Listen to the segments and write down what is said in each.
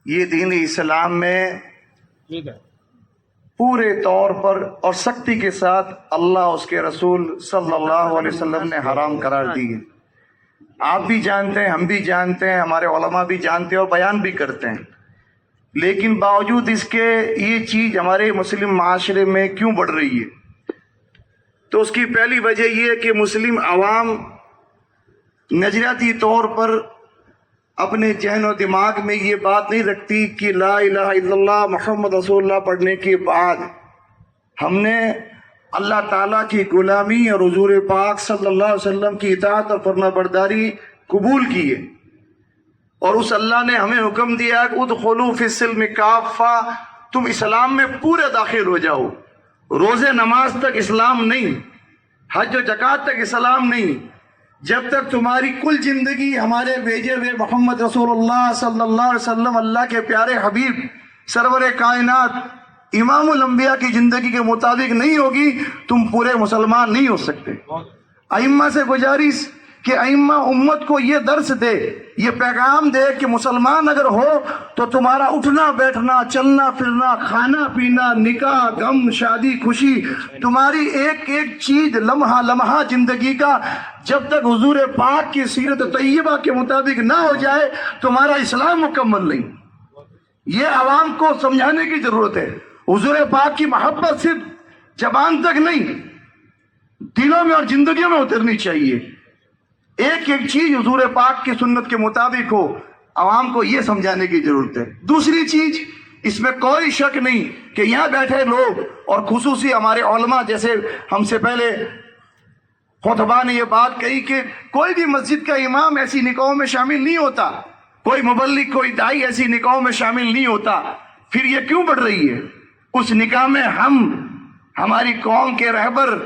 یہ دین اسلام میں پورے طور پر اور سختی کے ساتھ اللہ اس کے رسول صلی اللہ علیہ وسلم نے حرام قرار دی ہے۔ آپ بھی جانتے ہیں، ہم بھی جانتے ہیں، ہمارے علماء بھی جانتے ہیں اور بیان بھی کرتے ہیں، لیکن باوجود اس کے یہ چیز ہمارے مسلم معاشرے میں کیوں بڑھ رہی ہے؟ تو اس کی پہلی وجہ یہ ہے کہ مسلم عوام نظریاتی طور پر اپنے ذہن و دماغ میں یہ بات نہیں رکھتی کہ لا الہ الا اللہ محمد رسول اللہ پڑھنے کے بعد ہم نے اللہ تعالیٰ کی غلامی اور حضور پاک صلی اللہ علیہ وسلم کی اطاعت اور فرما برداری قبول کی ہے، اور اس اللہ نے ہمیں حکم دیا کہ ادخلوا فی السلم کافہ، تم اسلام میں پورے داخل ہو جاؤ۔ روزے نماز تک اسلام نہیں، حج و زکوٰۃ تک اسلام نہیں، جب تک تمہاری کل زندگی ہمارے بھیجے ہوئے محمد رسول اللہ صلی اللہ علیہ وسلم اللہ کے پیارے حبیب سرور کائنات امام الانبیاء کی زندگی کے مطابق نہیں ہوگی، تم پورے مسلمان نہیں ہو سکتے۔ ائمہ سے گزارش کہ ائمہ امت کو یہ درس دے، یہ پیغام دے کہ مسلمان اگر ہو تو تمہارا اٹھنا بیٹھنا، چلنا پھرنا، کھانا پینا، نکاح، غم، شادی، خوشی، تمہاری ایک ایک چیز لمحہ لمحہ زندگی کا جب تک حضور پاک کی سیرت طیبہ کے مطابق نہ ہو جائے تمہارا اسلام مکمل نہیں۔ یہ عوام کو سمجھانے کی ضرورت ہے۔ حضور پاک کی محبت صرف زبان تک نہیں، دلوں میں اور زندگیوں میں اترنی چاہیے۔ ایک ایک چیز حضور پاک کی سنت کے مطابق ہو، عوام کو یہ سمجھانے کی ضرورت ہے۔ دوسری چیز، اس میں کوئی شک نہیں کہ یہاں بیٹھے لوگ اور خصوصی ہمارے علماء جیسے ہم سے پہلے خطبہ نے یہ بات کہی کہ کوئی بھی مسجد کا امام ایسی نکاحوں میں شامل نہیں ہوتا، کوئی مبلغ، کوئی داعی ایسی نکاحوں میں شامل نہیں ہوتا۔ پھر یہ کیوں بڑھ رہی ہے؟ اس نکاح میں ہماری قوم کے رہبر،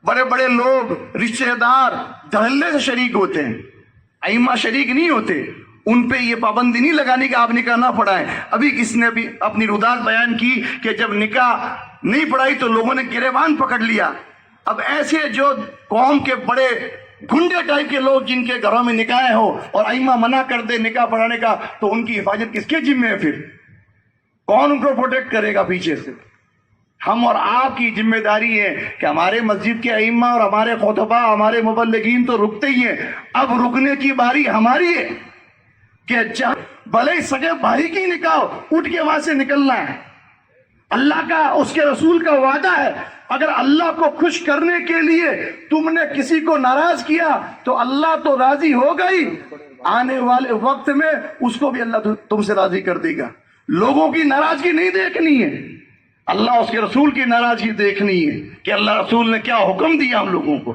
بڑے بڑے لوگ، رشتہ دار دھڑلے سے شریک ہوتے ہیں، ائمہ شریک نہیں ہوتے۔ ان پہ یہ پابندی نہیں لگانے کہ آپ نکاح نہ پڑھائیں۔ ابھی کس نے بھی اپنی رداد بیان کی کہ جب نکاح نہیں پڑھائی تو لوگوں نے گریبان پکڑ لیا۔ اب ایسے جو قوم کے بڑے گنڈے ٹائپ کے لوگ جن کے گھروں میں نکاح ہو اور ائمہ منع کر دے نکاح پڑھانے کا، تو ان کی حفاظت کس کے ذمہ ہے؟ پھر کون ان کو پروٹیکٹ کرے گا پیچھے سے؟ ہم اور آپ کی ذمہ داری ہے کہ ہمارے مسجد کے ائمہ اور ہمارے خطبہ، ہمارے مبلغین تو رکتے ہی ہیں، اب رکنے کی باری ہماری ہے کہ بھلے سگے بھائی کی نکاح اٹھ کے وہاں سے نکلنا ہے۔ اللہ کا، اس کے رسول کا وعدہ ہے، اگر اللہ کو خوش کرنے کے لیے تم نے کسی کو ناراض کیا تو اللہ تو راضی ہوگا ہی، آنے والے وقت میں اس کو بھی اللہ تم سے راضی کر دے گا۔ لوگوں کی ناراضگی نہیں دیکھنی ہے، اللہ اس کے رسول کی ناراضگی دیکھنی ہے کہ اللہ رسول نے کیا حکم دیا ہم لوگوں کو۔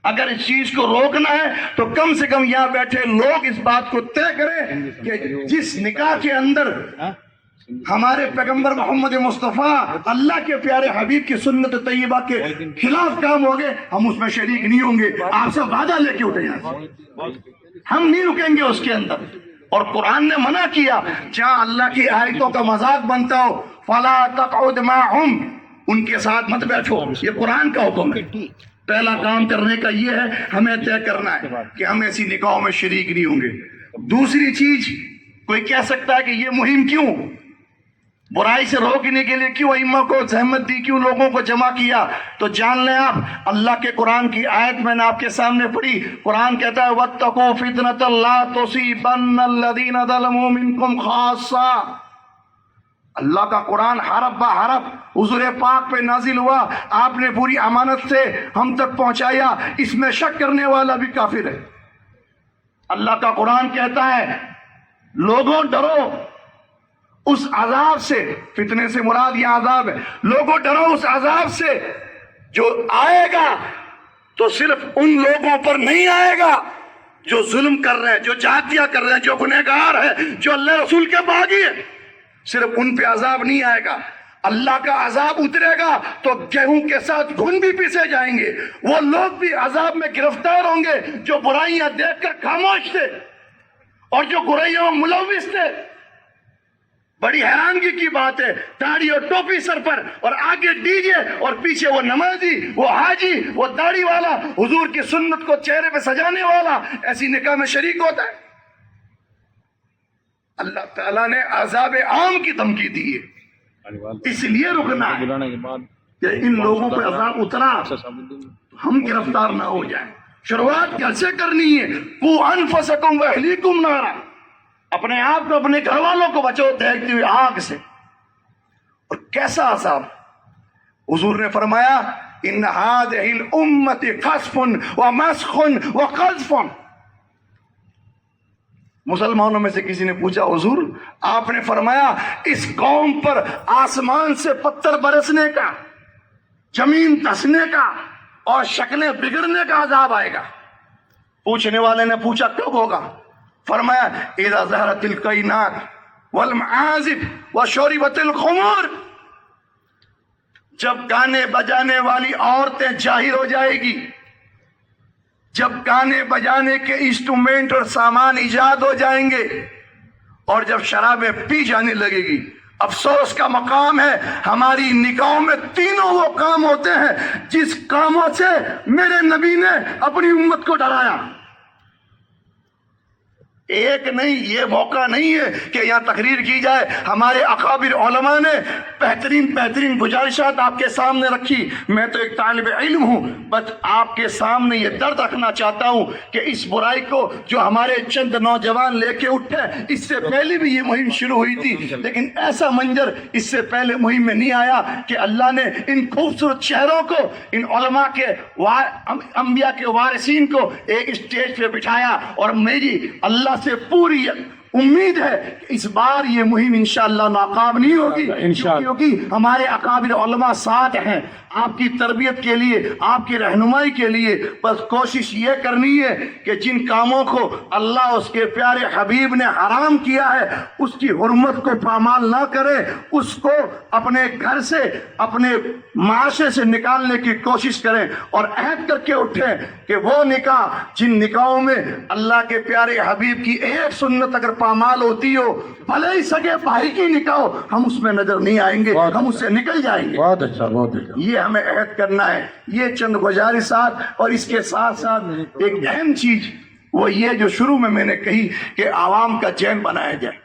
اگر اس چیز کو روکنا ہے تو کم سے کم یہاں بیٹھے لوگ اس بات کو طے کریں کہ جس نکاح کے اندر ہمارے پیغمبر محمد مصطفیٰ اللہ کے پیارے حبیب کی سنت طیبہ کے خلاف کام ہوگے، ہم اس میں شریک نہیں ہوں گے۔ آپ سے وعدہ لے کے اٹھے یہاں سے، ہم نہیں رکیں گے اس کے اندر۔ اور قرآن نے منع کیا، جہاں اللہ کی آیتوں کا مذاق بنتا ہو فَلَا تَقْعُدْ مَعَهُمْ، ان کے ساتھ مت بیٹھو، یہ قرآن کا حکم ہے۔ پہلا کام کرنے کا یہ ہے، ہمیں طے کرنا ہے کہ ہم ایسی نکاحوں میں شریک نہیں ہوں گے۔ دوسری چیز، کوئی کہہ سکتا ہے کہ یہ مہم کیوں، برائی سے روکنے کے لیے کیوں ائمہ کو زحمت دی، کیوں لوگوں کو جمع کیا؟ تو جان لیں آپ، اللہ کے قرآن کی آیت میں نے آپ کے سامنے پڑھی۔ قرآن کہتا ہے وَاتَّقُوا فِتْنَةً لَا تُصِيبَنَّ الَّذِينَ ظَلَمُوا مِنْكُمْ خَاصَّةً۔ اللہ کا قرآن حرف بہ حرف حضور پاک پہ نازل ہوا، آپ نے پوری امانت سے ہم تک پہنچایا، اس میں شک کرنے والا بھی کافر ہے۔ اللہ کا قرآن کہتا ہے لوگوں ڈرو اس عذاب سے، فتنے سے مراد یہ عذاب ہے، لوگوں ڈرو اس عذاب سے جو آئے گا تو صرف ان لوگوں پر نہیں آئے گا جو ظلم کر رہے ہیں، جو جاتیہ کر رہے ہیں، جو گنہگار ہیں، جو اللہ رسول کے باغی ہیں۔ صرف ان پہ عذاب نہیں آئے گا، اللہ کا عذاب اترے گا تو گیہوں کے ساتھ گھن بھی پیسے جائیں گے، وہ لوگ بھی عذاب میں گرفتار ہوں گے جو برائیاں دیکھ کر خاموش تھے اور جو برائیوں میں ملوث تھے۔ بڑی حیرانگی کی بات ہے، داڑھی اور ٹوپی سر پر اور آگے ڈی جے اور پیچھے وہ نمازی، وہ حاجی، وہ داڑھی والا، حضور کی سنت کو چہرے پہ سجانے والا ایسی نکاح میں شریک ہوتا ہے۔ اللہ تعالیٰ نے عذاب عام کی دھمکی دی ہے، اس لیے رکنا ہے کہ ان لوگوں پہ عذاب اترا ہم گرفتار نہ ہو جائیں۔ شروعات کیسے کرنی ہے؟ قُوْ أَنفُسَكُمْ وَأَهْلِيكُمْ نَارًا، اپنے آپ کو اپنے گھر والوں کو بچو دیکھتے ہوئے آگ سے۔ اور کیسا عذاب؟ حضور نے فرمایا ان هذه الامه قذف ومسخ وقذف۔ مسلمانوں میں سے کسی نے پوچھا حضور آپ نے فرمایا اس قوم پر آسمان سے پتھر برسنے کا، زمین دھسنے کا اور شکلیں بگڑنے کا عذاب آئے گا۔ پوچھنے والے نے پوچھا کب ہوگا؟ فرمایا اذا ظہرت الکائنات والمعازف وشربت الخمور، جب گانے بجانے والی عورتیں ظاہر ہو جائے گی، جب گانے بجانے کے انسٹرومنٹ اور سامان ایجاد ہو جائیں گے، اور جب شرابیں پی جانے لگے گی۔ افسوس کا مقام ہے ہماری نکاحوں میں تینوں وہ کام ہوتے ہیں جس کاموں سے میرے نبی نے اپنی امت کو ڈرایا۔ ایک نہیں، یہ موقع نہیں ہے کہ یہاں تقریر کی جائے۔ ہمارے اکابر علماء نے بہترین گزارشات آپ کے سامنے رکھی۔ میں تو ایک طالب علم ہوں، بس آپ کے سامنے یہ درد رکھنا چاہتا ہوں کہ اس برائی کو جو ہمارے چند نوجوان لے کے اٹھے، اس سے پہلے بھی یہ مہم شروع ہوئی تھی، لیکن ایسا منظر اس سے پہلے مہم میں نہیں آیا کہ اللہ نے ان خوبصورت چہروں کو، ان علماء کے انبیاء کے وارثین کو ایک اسٹیج پہ بٹھایا۔ اور میری اللہ سے پوری امید ہے کہ اس بار یہ مہم انشاءاللہ ناکام نہیں ہوگی، کیونکہ ہمارے اکابر علماء ساتھ ہیں آپ کی تربیت کے لیے، آپ کی رہنمائی کے لیے۔ بس کوشش یہ کرنی ہے کہ جن کاموں کو اللہ اس کے پیارے حبیب نے حرام کیا ہے اس کی حرمت کو پامال نہ کرے، اس کو اپنے گھر سے، اپنے معاشرے سے نکالنے کی کوشش کریں، اور عہد کر کے اٹھیں کہ وہ نکاح جن نکاحوں میں اللہ کے پیارے حبیب کی ایک سنت اگر پامال ہوتی ہو، بھلے ہی سگے بھائی کی نکاح ہو، ہم اس میں نظر نہیں آئیں گے، ہم اس سے نکل جائیں گے۔ بہت اچھا، بہت اچھا۔ یہ ہمیں عہد کرنا ہے۔ یہ چند گزارشات، اور اس کے ساتھ ساتھ ایک اہم چیز وہ یہ جو شروع میں نے کہی کہ عوام کا ذہن بنایا جائے،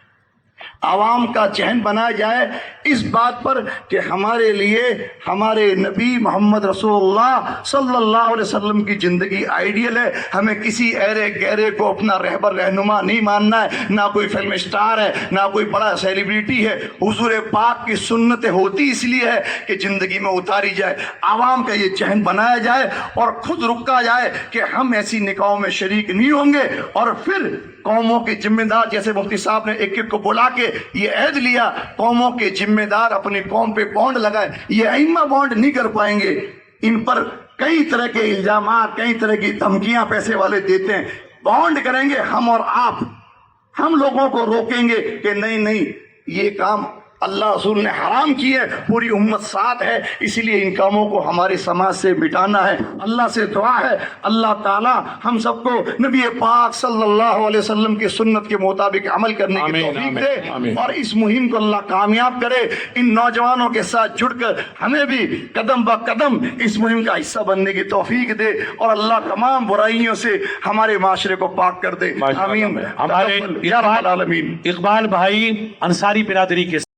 عوام کا ذہن بنایا جائے اس بات پر کہ ہمارے لیے ہمارے نبی محمد رسول اللہ صلی اللہ علیہ وسلم کی زندگی آئیڈیل ہے۔ ہمیں کسی ایرے گہرے کو اپنا رہبر رہنما نہیں ماننا ہے، نہ کوئی فلم اسٹار ہے، نہ کوئی بڑا سیلیبریٹی ہے۔ حضور پاک کی سنتیں ہوتی اس لیے ہے کہ زندگی میں اتاری جائے، عوام کا یہ ذہن بنایا جائے اور خود رکا جائے کہ ہم ایسی نکاحوں میں شریک نہیں ہوں گے۔ اور پھر قوموں کے ذمہ دار، جیسے مفتی صاحب نے ایک ایک کو بلا کے یہ عہد لیا، قوموں کے ذمہ دار اپنی قوم پہ بانڈ لگائے۔ یہ ائمہ بانڈ نہیں کر پائیں گے، ان پر کئی طرح کے الزامات، کئی طرح کی دھمکیاں پیسے والے دیتے ہیں۔ بانڈ کریں گے ہم اور آپ، ہم لوگوں کو روکیں گے کہ نہیں یہ کام اللہ رسول نے حرام کی ہے، پوری امت ساتھ ہے، اس لیے ان کاموں کو ہمارے سماج سے مٹانا ہے۔ اللہ سے دعا ہے اللہ تعالی ہم سب کو نبی پاک صلی اللہ علیہ وسلم کی سنت کے مطابق عمل کرنے کی توفیق دے، اور اس مہم کو اللہ کامیاب کرے۔ ان نوجوانوں کے ساتھ جڑ کر ہمیں بھی قدم با قدم اس مہم کا حصہ بننے کی توفیق دے، اور اللہ تمام برائیوں سے ہمارے معاشرے کو پاک کر دے۔ آمین۔ ہمارے یا رب العالمین۔ اقبال بھائی انصاری برادری کے